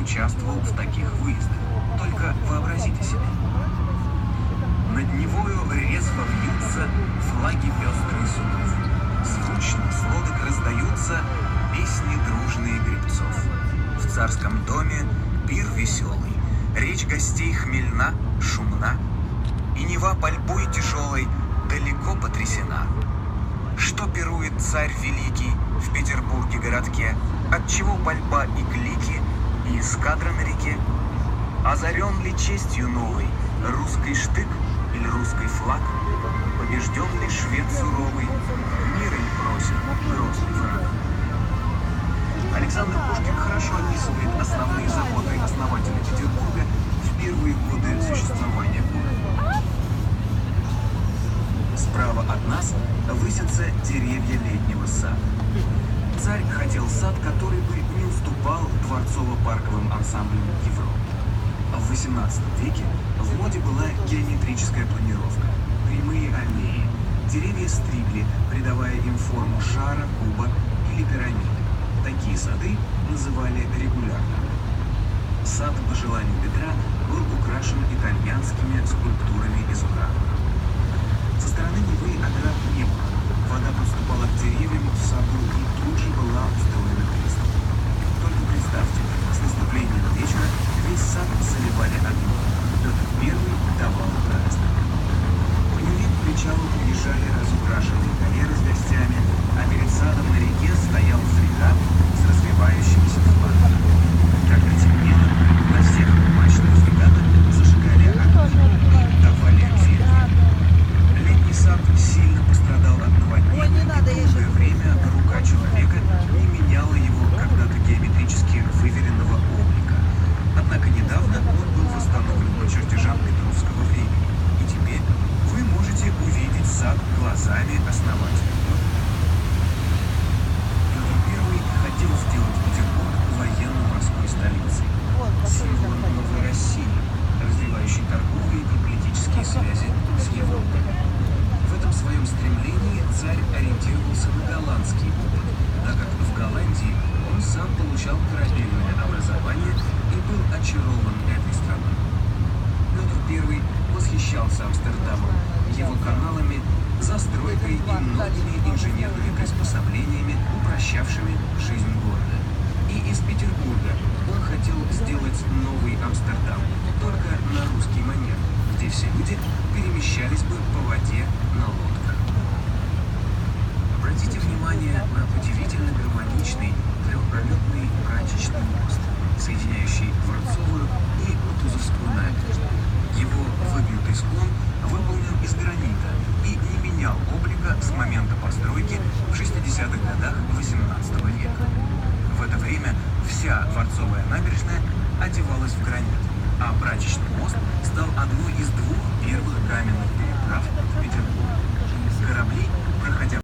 участвовал в таких выездах. Только вообразите себе. Над Невою резво вьются флаги пестрые судов. Звучно с лодок раздаются песни дружные гребцов. В царском доме пир веселый, речь гостей хмельна, шумна, и Нева пальбой тяжелой далеко потрясена. Что пирует царь великий в Петербурге городке, отчего пальба и клики, и эскадра на реке? Озарен ли честью новой русский штык или русский флаг? Побежден ли швед суровый, мира ли просит грозный враг? Александр Пушкин хорошо описывает основные заботы основателя Петербурга в первые годы существования города. Справа от нас высятся деревья летнего сада. Царь хотел сад, который бы не уступал дворцово-парковым ансамблям Европы. В XVIII веке в моде была геометрическая планировка, прямые аллеи. Деревья стригли, придавая им форму шара, куба или пирамиды. Такие сады называли регулярными. Сад, по желанию Петра, был украшен итальянскими скульптурами из мрамора. Со стороны Невы оград не было. Вода подступала к деревьям в саду и тут же была устроена крестом. Только представьте, с наступлением вечера весь сад заливали огнем. Петр Первый давал праздник. По Неве к причалу приезжали разукрашенные галеры с гостями, а перед садом на реке стоял фрегат с развивающимися флагами. Когда темнело, на всех мачтах фрегата зажигали огни и давали ветер. Летний сад сильно пострадал от наводнения, и долгое время рука человека не меняла его когда-то геометрически выверенного облика. Однако недавно он был восстановлен по чертежам петрусского времени, и теперь вы можете увидеть сад глазами основателя. Петр I хотел сделать Петербург военно-морской столицей, символом новой России, развивающей торговые и политические связи с Европой. В этом своем стремлении царь ориентировался на голландский опыт, так как в Голландии он сам получал корабельное образование и был очарован этой страной. Петр I восхищался Амстердамом, его каналами, застройкой и многими инженерными приспособлениями, упрощавшими жизнь города. И из Петербурга он хотел сделать новый Амстердам, только на русский манер, где все люди перемещались бы по воде на лодках. Обратите внимание на удивительно гармоничный трехпролетный прачечный мост, соединяющий Дворцовую и Кутузовскую набережную. Его выгнутый склон выполнен из гранита и не менял облика с момента постройки в 60-х годах XVIII века. В это время вся Дворцовая набережная одевалась в гранит, а прачечный мост стал одной из двух первых каменных переправ в Петербурге. Корабли, проходя